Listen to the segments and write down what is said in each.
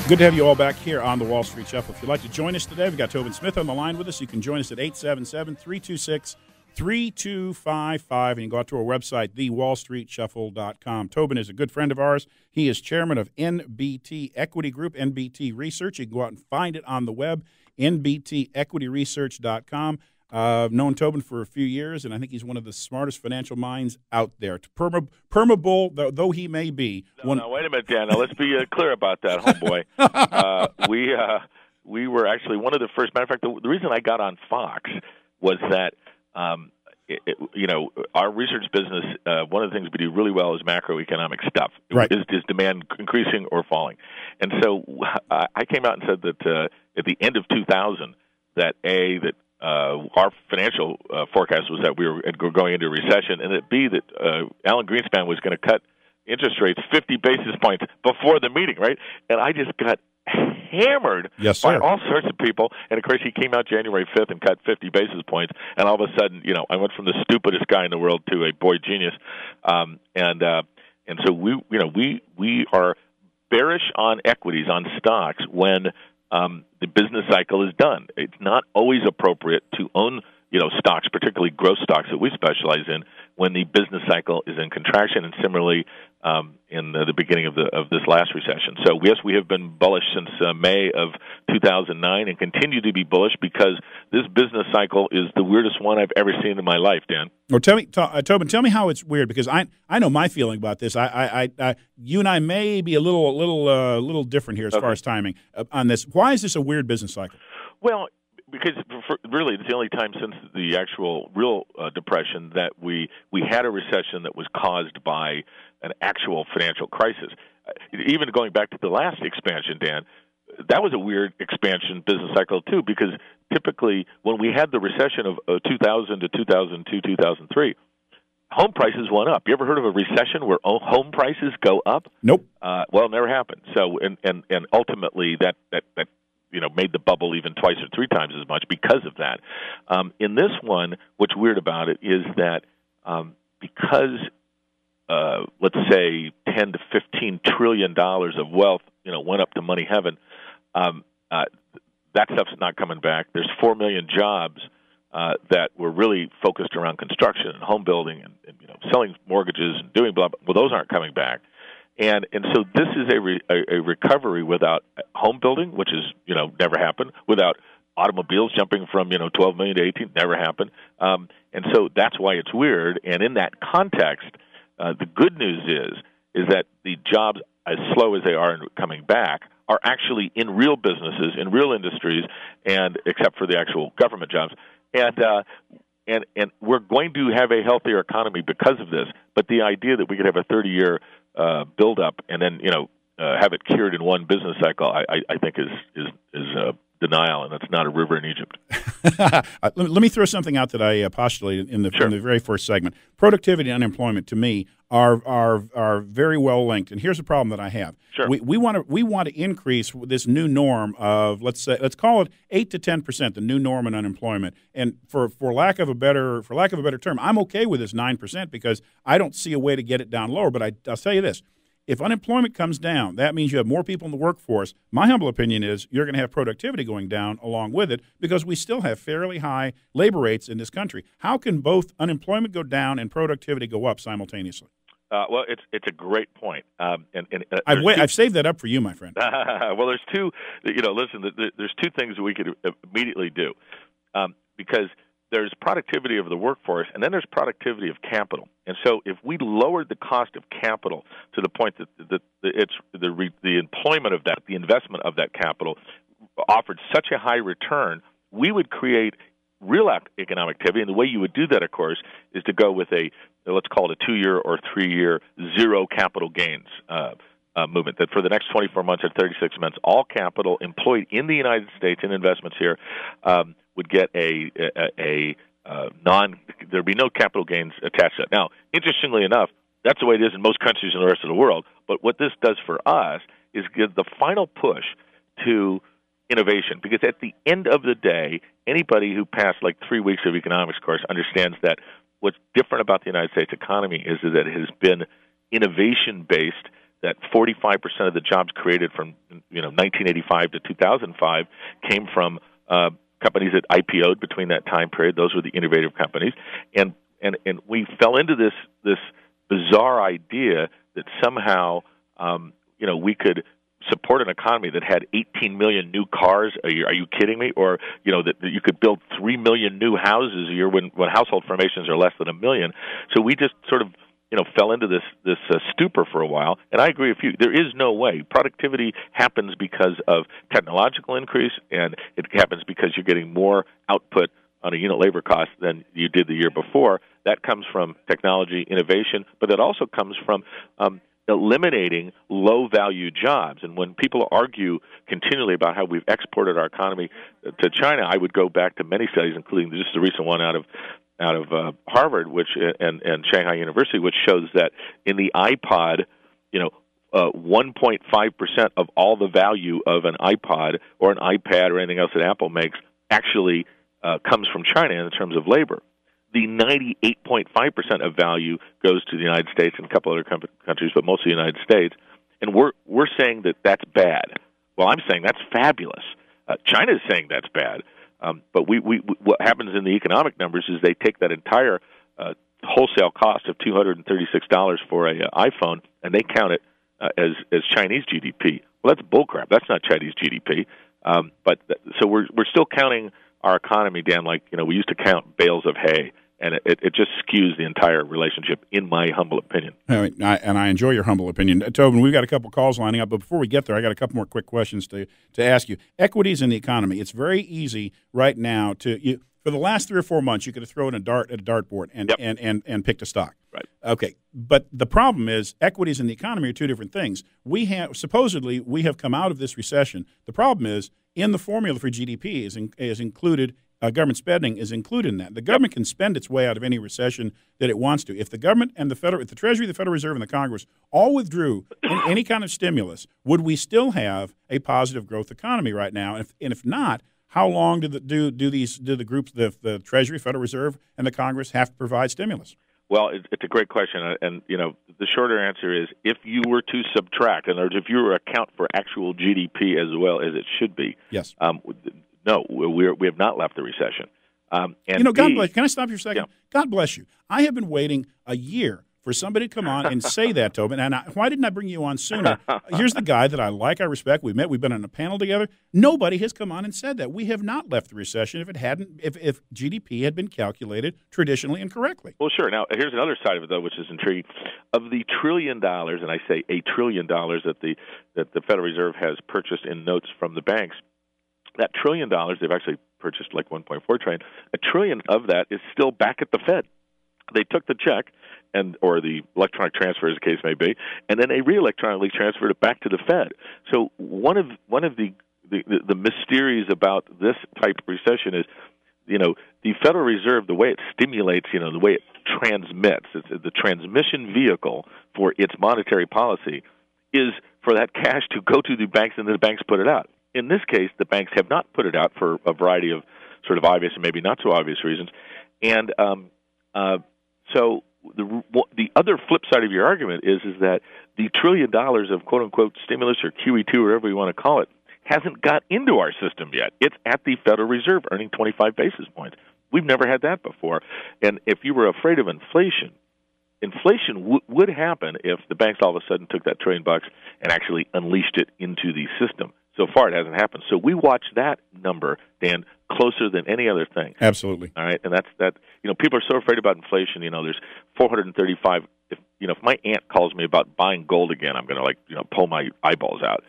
Good to have you all back here on the Wall Street Shuffle. If you'd like to join us today, we've got Tobin Smith on the line with us. You can join us at 877-326-3255, and you can go out to our website, thewallstreetshuffle.com. Tobin is a good friend of ours. He is chairman of NBT Equity Group, NBT Research. You can go out and find it on the web, nbtequityresearch.com. I've known Tobin for a few years, and I think he's one of the smartest financial minds out there. Perma-bull, though he may be. No, wait a minute, Dan. Now, let's be clear about that, homeboy. We were actually one of the first. Matter of fact, the reason I got on Fox was that, our research business, one of the things we do really well is macroeconomic stuff. Right. Is demand increasing or falling? And so I came out and said that at the end of 2000, that our financial forecast was that we were going into a recession, and that B, that Alan Greenspan was going to cut interest rates 50 basis points before the meeting, right? And I just got hammered by all sorts of people. And, of course, he came out January 5th and cut 50 basis points, and all of a sudden, I went from the stupidest guy in the world to a boy genius. And so we are bearish on equities, on stocks, when the business cycle is done. It's not always appropriate to own, stocks, particularly growth stocks that we specialize in, when the business cycle is in contraction, and similarly in the beginning of this last recession. So yes, we have been bullish since May of 2009, and continue to be bullish because this business cycle is the weirdest one I've ever seen in my life, Dan. Well, Tobin, tell me how it's weird, because I know my feeling about this. You and I may be a little different here as far as timing on this. Why is this a weird business cycle? Well, because really it's the only time since the actual real depression that we had a recession that was caused by an actual financial crisis. Even going back to the last expansion, Dan, that was a weird expansion business cycle too, because typically when we had the recession of 2000 to 2002, 2003, home prices went up. You ever heard of a recession where home prices go up? Nope. Well, it never happened. So, and ultimately that made the bubble even twice or three times as much because of that. In this one, what's weird about it is that because let's say $10 to $15 trillion of wealth, went up to money heaven, that stuff's not coming back. There's 4 million jobs that were really focused around construction and home building and selling mortgages and doing blah, blah. Well, those aren't coming back. And so this is a recovery without home building, which is never happened, without automobiles jumping from 12 million to 18, never happened. And so that's why it's weird. And in that context, the good news is that the jobs, as slow as they are in coming back, are actually in real businesses, in real industries, and except for the actual government jobs. And we're going to have a healthier economy because of this. But the idea that we could have a 30-year build-up and then have it cured in one business cycle, I think is denial, and that's not a river in Egypt. Let me throw something out that I postulated in the very first segment. Productivity and unemployment, to me, are very well linked. And here's the problem that I have. Sure. We want to increase this new norm of let's call it 8 to 10%, the new norm in unemployment. And for lack of a better term, I'm okay with this 9% because I don't see a way to get it down lower. But I'll tell you this. If unemployment comes down, that means you have more people in the workforce. My humble opinion is you're going to have productivity going down along with it because we still have fairly high labor rates in this country. How can both unemployment go down and productivity go up simultaneously? Well, it's a great point. I've saved that up for you, my friend. Well, there's two. Listen, there's two things that we could immediately do because there's productivity of the workforce, and then there's productivity of capital. And so, if we lowered the cost of capital to the point that it's the employment of that, the investment of that capital, offered such a high return, we would create real economic activity. And the way you would do that, of course, is to go with let's call it a 2-year or 3-year zero capital gains movement, that for the next 24 months or 36 months, all capital employed in the United States in investments here would get there'd be no capital gains attached to it. Now, interestingly enough, that's the way it is in most countries in the rest of the world. But what this does for us is give the final push to innovation, because at the end of the day, anybody who passed like 3 weeks of economics course understands that what's different about the United States economy is that it has been innovation-based that 45% of the jobs created from 1985 to 2005 came from companies that IPO'd between that time period. Those were the innovative companies, and we fell into this bizarre idea that somehow we could support an economy that had 18 million new cars a year. Are you kidding me? Or that you could build 3 million new houses a year when household formations are less than 1 million. So we just sort of fell into this stupor for a while. And I agree with you. There is no way. Productivity happens because of technological increase, and it happens because you're getting more output on a unit labor cost than you did the year before. That comes from technology innovation, but that also comes from eliminating low-value jobs. And when people argue continually about how we've exported our economy to China, I would go back to many studies, including just the recent one out of Harvard, and Shanghai University, which shows that in the iPod, 1.5% of all the value of an iPod or an iPad or anything else that Apple makes actually comes from China in terms of labor. The 98.5% of value goes to the United States and a couple other countries, but mostly the United States. And we're saying that that's bad. Well, I'm saying that's fabulous. China is saying that's bad. But we what happens in the economic numbers is they take that entire wholesale cost of $236 for an iPhone and they count it as Chinese GDP. Well, that's bullcrap. That's not Chinese GDP. So we're still counting our economy, Dan, like we used to count bales of hay, and it just skews the entire relationship, in my humble opinion. And I enjoy your humble opinion. Tobin, we've got a couple calls lining up, but before we get there, I got a couple more quick questions to ask you. Equities in the economy. It's very easy right now for the last 3 or 4 months, you could have thrown a dart at a dartboard and picked a stock. Right. Okay. But the problem is equities and the economy are two different things. We have come out of this recession. The problem is in the formula for GDP is included government spending is included in that. The government can spend its way out of any recession that it wants to. If the government and if the Treasury, the Federal Reserve, and the Congress all withdrew any kind of stimulus, would we still have a positive growth economy right now? And if not, how long do the groups, the Treasury, Federal Reserve, and the Congress have to provide stimulus? Well, it's a great question, and the shorter answer is if you were to subtract, in other words, if you were to account for actual GDP as well as it should be, yes. No, we have not left the recession. And God bless. Can I stop you for a second? Yeah. God bless you. I have been waiting a year for somebody to come on and say that, Tobin. And why didn't I bring you on sooner? Here's the guy that I like, I respect. We've met. We've been on a panel together. Nobody has come on and said that. We have not left the recession if GDP had been calculated traditionally and correctly. Well, sure. Now, here's another side of it, though, which is intriguing. Of the $1 trillion, and I say $1 trillion that the Federal Reserve has purchased in notes from the banks, that $1 trillion, they've actually purchased like $1.4 trillion. $1 trillion of that is still back at the Fed. They took the check, or the electronic transfer, as the case may be, and then they re-electronically transferred it back to the Fed. So one of the mysteries about this type of recession is, the Federal Reserve, the way it stimulates, the way it transmits, the transmission vehicle for its monetary policy is for that cash to go to the banks and then the banks put it out. In this case, the banks have not put it out for a variety of sort of obvious and maybe not so obvious reasons. And so the other flip side of your argument is that the $1 trillion of quote-unquote stimulus or QE2 or whatever you want to call it hasn't got into our system yet. It's at the Federal Reserve earning 25 basis points. We've never had that before. And if you were afraid of inflation would happen if the banks all of a sudden took that $1 trillion and actually unleashed it into the system. So far, it hasn't happened. So we watch that number, Dan, closer than any other thing. Absolutely. All right, and that's that. People are so afraid about inflation. There's 435. If my aunt calls me about buying gold again, I'm going to pull my eyeballs out.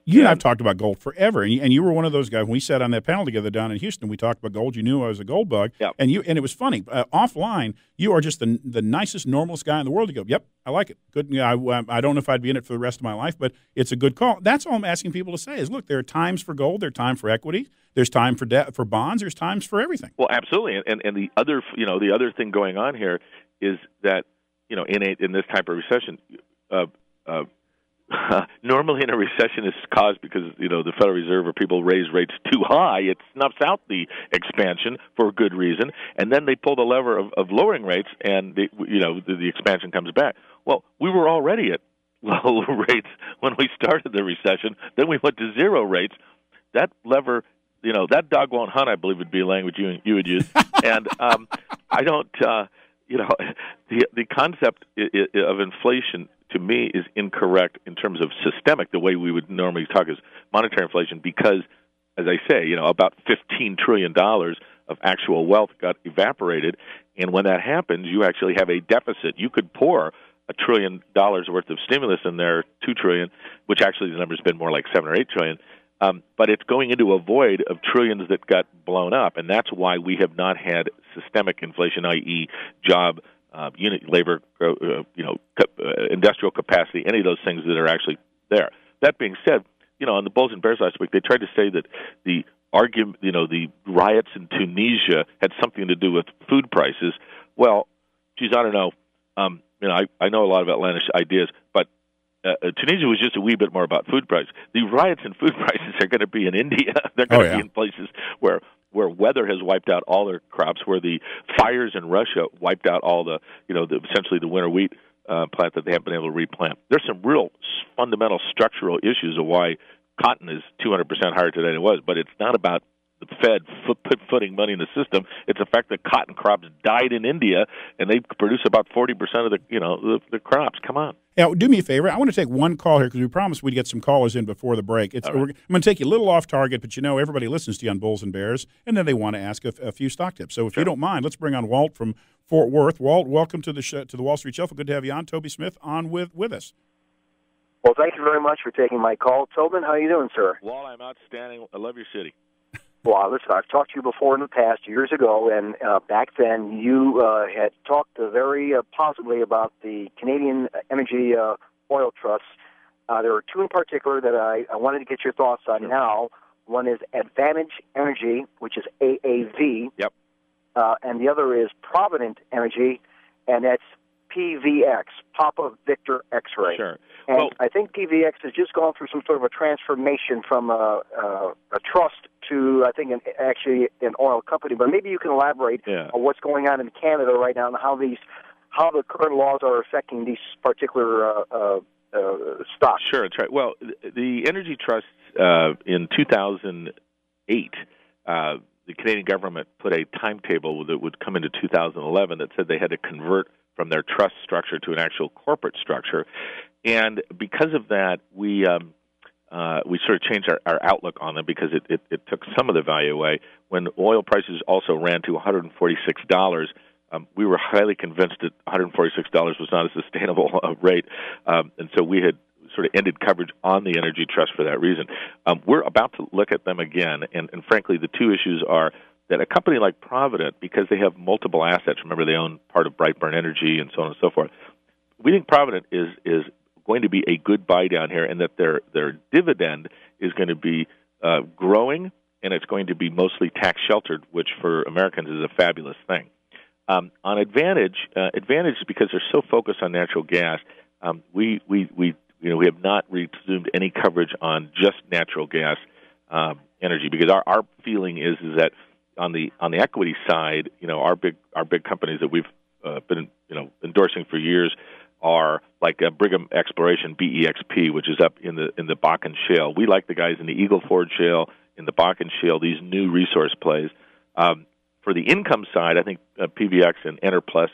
You and I've talked about gold forever, and you were one of those guys. When we sat on that panel together down in Houston, we talked about gold. You knew I was a gold bug, yep. and it was funny. Offline, you are just the nicest, normalest guy in the world. You go, yep, I like it. Good. I don't know if I'd be in it for the rest of my life, but it's a good call. That's all I'm asking people to say is, look, there are times for gold, there are times for equity, there's time for debt, for bonds, there's times for everything. Well, absolutely, and the other thing going on here is that in this type of recession. Normally in a recession is caused because, the Federal Reserve or people raise rates too high. It snuffs out the expansion for a good reason, and then they pull the lever of lowering rates, and the expansion comes back. Well, we were already at low rates when we started the recession. Then we went to zero rates. That lever, that dog won't hunt, I believe would be a language you would use. And I don't, the concept of inflation to me is incorrect in terms of systemic. The way we would normally talk is monetary inflation because, as I say, about $15 trillion of actual wealth got evaporated. And when that happens, you actually have a deficit. You could pour $1 trillion worth of stimulus in there, $2 trillion, which actually the number's been more like $7 or $8 trillion. But it's going into a void of trillions that got blown up, and that's why we have not had systemic inflation, i.e., job, unit labor, industrial capacity, any of those things that are actually there. That being said, on the Bulls and Bears last week, they tried to say that the argument, the riots in Tunisia had something to do with food prices. Well, geez, I don't know. I know a lot of outlandish ideas, but Tunisia was just a wee bit more about food prices. The riots and food prices are going to be in India. They're going to be in places where weather has wiped out all their crops, where the fires in Russia wiped out all essentially the winter wheat plant that they haven't been able to replant. There's some real fundamental structural issues of why cotton is 200% higher today than it was, but it's not about the Fed putting money in the system. It's the fact that cotton crops died in India, and they produce about 40% of the crops. Come on. Now, do me a favor. I want to take one call here because we promised we'd get some callers in before the break. Right. I'm going to take you a little off target, but everybody listens to you on Bulls and Bears, and then they want to ask a few stock tips. So if you don't mind, let's bring on Walt from Fort Worth. Walt, welcome to the Wall Street Shuffle. Good to have you on. Tobin Smith on with us. Well, thank you very much for taking my call. Tobin, how are you doing, sir? Walt, I'm outstanding. I love your city. Well, listen, I've talked to you before in the past, years ago, and back then you had talked very positively about the Canadian Energy Oil Trusts. There are two in particular that I wanted to get your thoughts on now. One is Advantage Energy, which is AAV. Yep. And the other is Provident Energy, and that's PVX, Papa Victor X-ray. Sure. And I think PVX has just gone through some sort of a transformation from a trust to, I think, actually an oil company. But maybe you can elaborate on what's going on in Canada right now and how the current laws are affecting these particular stocks. Sure, that's right. Well, the energy trusts in 2008, the Canadian government put a timetable that would come into 2011 that said they had to convert from their trust structure to an actual corporate structure. And because of that, we sort of changed our outlook on them because it took some of the value away. When oil prices also ran to $146, we were highly convinced that $146 was not a sustainable rate, and so we had sort of ended coverage on the energy trust for that reason. We're about to look at them again, and frankly, the two issues are that a company like Provident, because they have multiple assets, remember they own part of Brightburn Energy and so on and so forth, we think Provident is going to be a good buy down here, and that their dividend is going to be growing, and it's going to be mostly tax sheltered, which for Americans is a fabulous thing. On Advantage is because they're so focused on natural gas. We have not resumed any coverage on just natural gas energy because our feeling is that on the equity side, our big companies that we've been endorsing for years are like Brigham Exploration, BEXP, which is up in the Bakken Shale. We like the guys in the Eagle Ford Shale, in the Bakken Shale, these new resource plays. For the income side, I think PVX and Enerplus,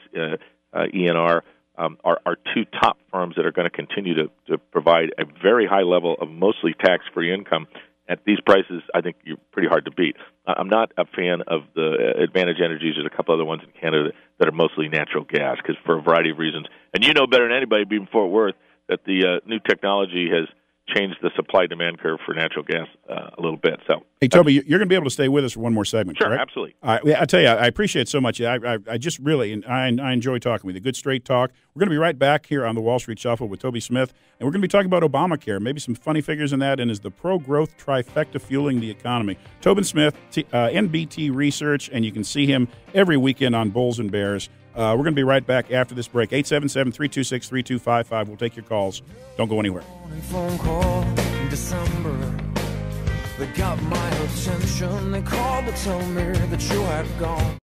ENR, are two top firms that are going to continue to provide a very high level of mostly tax-free income. At these prices, I think you're pretty hard to beat. I'm not a fan of the Advantage Energies. There's a couple other ones in Canada that are mostly natural gas because for a variety of reasons. And you know better than anybody being Fort Worth that the new technology has changed the supply-demand curve for natural gas a little bit. So, hey, Toby, you're going to be able to stay with us for one more segment, sure, correct? Absolutely. I tell you, I appreciate it so much. I just really, I enjoy talking with you. Good, straight talk. We're going to be right back here on the Wall Street Shuffle with Tobin Smith, and we're going to be talking about Obamacare, maybe some funny figures in that, and is the pro-growth trifecta fueling the economy? Tobin Smith, NBT Research, and you can see him every weekend on Bulls and Bears. We're going to be right back after this break. 877-326-3255. We'll take your calls. Don't go anywhere. Phone call in December. They got my attention. They called to tell me that you had gone.